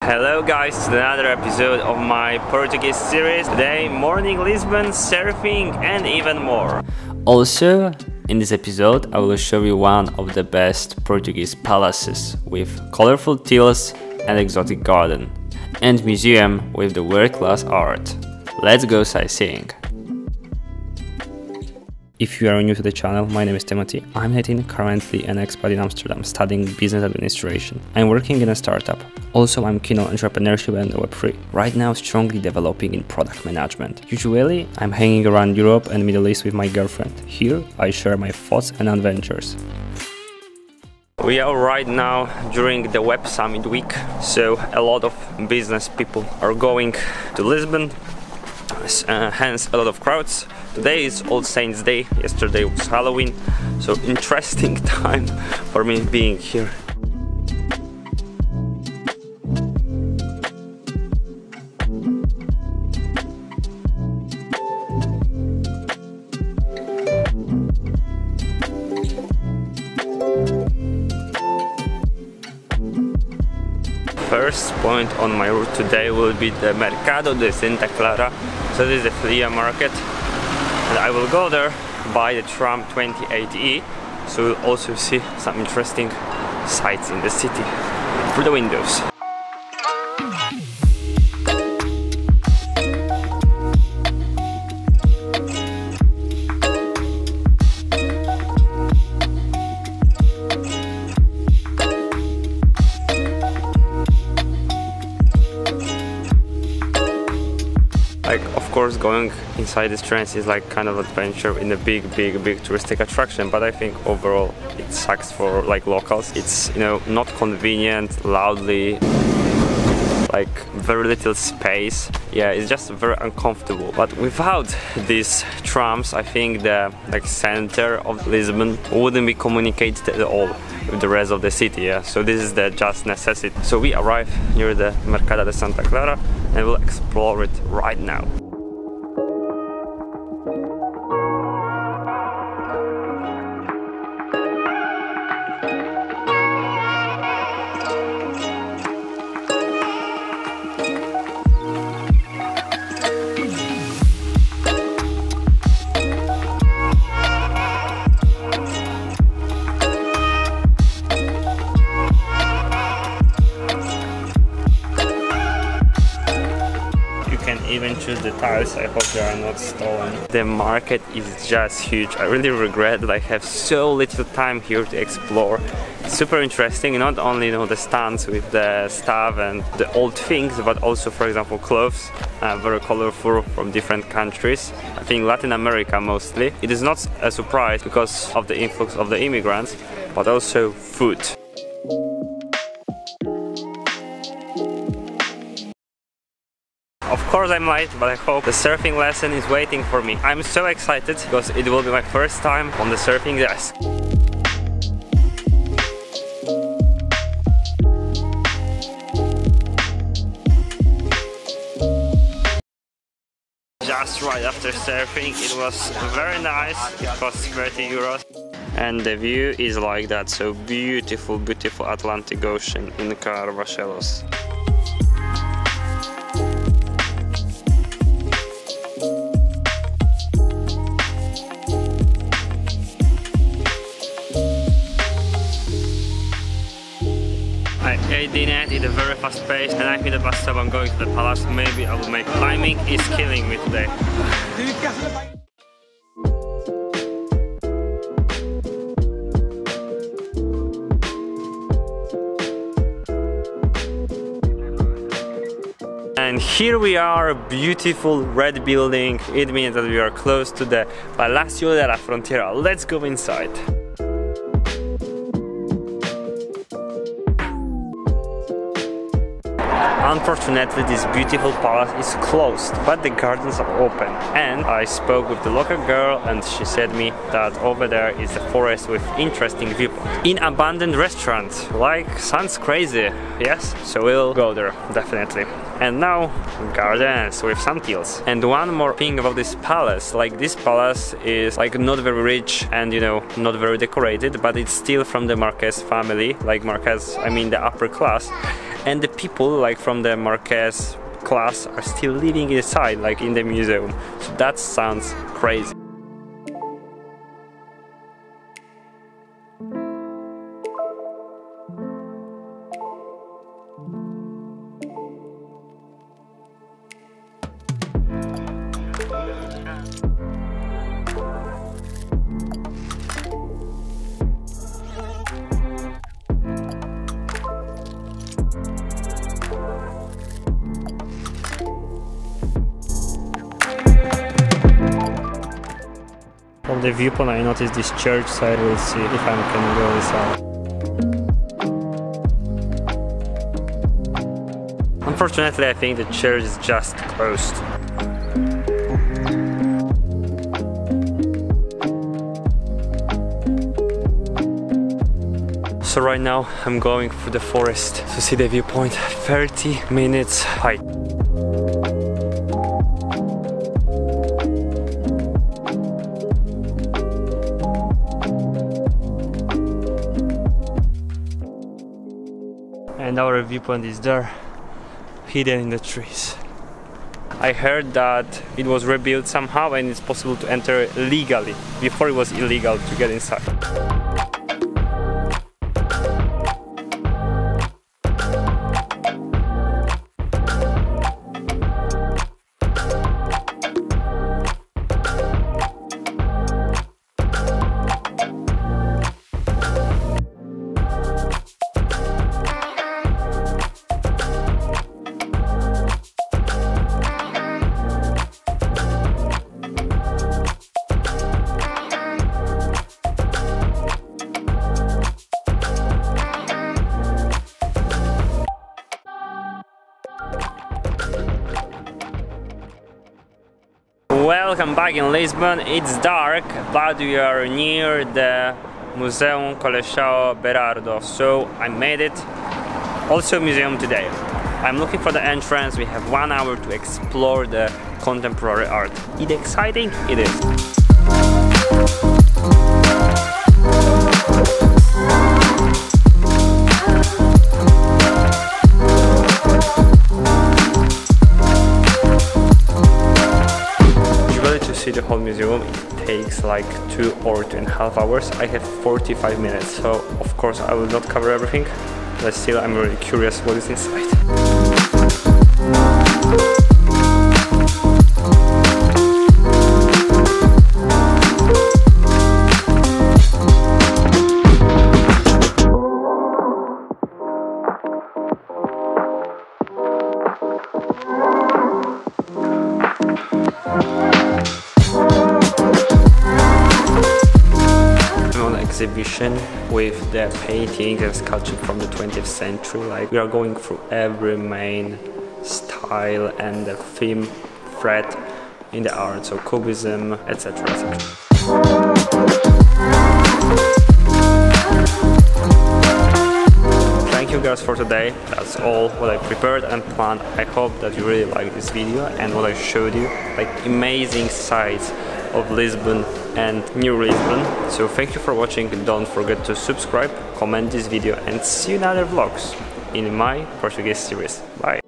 Hello guys, to another episode of my Portuguese series. Today, morning Lisbon, surfing and even more. Also, in this episode, I will show you one of the best Portuguese palaces with colorful tiles and exotic garden, and museum with the world-class art. Let's go sightseeing. If you are new to the channel, my name is Timothy. I'm 18, currently an expat in Amsterdam, studying business administration. I'm working in a startup. Also, I'm keen on entrepreneurship and Web3. Right now, strongly developing in product management. Usually, I'm hanging around Europe and Middle East with my girlfriend. Here, I share my thoughts and adventures. We are right now during the Web Summit week, so a lot of business people are going to Lisbon, hence a lot of crowds. Today is All Saints Day, yesterday was Halloween, so interesting time for me being here. First point on my route today will be the Mercado de Santa Clara, so this is the flea market. And I will go there by the tram 28E, so we'll also see some interesting sights in the city through the windows. Of course, going inside these trains is like kind of adventure in a big touristic attraction, but I think overall it sucks for like locals. It's, you know, not convenient, loudly, like very little space. Yeah, it's just very uncomfortable. But without these trams, I think the center of Lisbon wouldn't be communicated at all with the rest of the city. Yeah, so this is the just necessity. So we arrive near the Mercado de Santa Clara and we'll explore it right now. Even choose the tiles, I hope they are not stolen. The market is just huge. I really regret that I have so little time here to explore. It's super interesting, not only, you know, the stands with the stuff and the old things, but also, for example, clothes, very colorful from different countries. I think Latin America mostly. It is not a surprise because of the influx of the immigrants, but also food. Of course I'm late, but I hope the surfing lesson is waiting for me. I'm so excited because it will be my first time on the surfing desk. Just right after surfing, it was very nice. It cost 30 euros. And the view is like that, so beautiful Atlantic Ocean in Clara. I ate dinner at a very fast pace and I'm in the bus stop. I'm going to the Palacio. Maybe I will make climbing is killing me today. And here we are, a beautiful red building. It means that we are close to the Palacio de la Frontiera. Let's go inside. Unfortunately, this beautiful palace is closed, but the gardens are open. And I spoke with the local girl and she said me that over there is a forest with interesting viewpoint. In abandoned restaurant, like, sounds crazy, yes? So we'll go there, definitely. And now, gardens with some tills. And one more thing about this palace, like this palace is like not very rich and, you know, not very decorated, but it's still from the Marquez family, like Marquez, I mean the upper class. and the people like from the Marquess class are still living inside, like in the museum. So that sounds crazy. From the viewpoint I noticed this church, so I will see if I can go inside. Unfortunately, I think the church is just closed. So right now I'm going through the forest to see the viewpoint. 30 minutes hike. And our viewpoint is there, hidden in the trees. I heard that it was rebuilt somehow and it's possible to enter legally. Before it was illegal to get inside. Welcome back in Lisbon. It's dark, but we are near the Museum Coleção Berardo, so I made it. Also museum today. I'm looking for the entrance. We have 1 hour to explore the contemporary art. Is it exciting? It is. The whole museum, it takes like 2 or 2.5 hours. I have 45 minutes, so of course I will not cover everything, but still I'm really curious what is inside. Exhibition with the paintings and sculpture from the 20th century. Like, we are going through every main style and the theme thread in the art, so Cubism, etc. Thank you guys for today. That's all what I prepared and planned. I hope that you really like this video and what I showed you, like amazing sights of Lisbon and New Lisbon. So thank you for watching. Don't forget to subscribe, comment this video, and see you in other vlogs in my Portuguese series. Bye.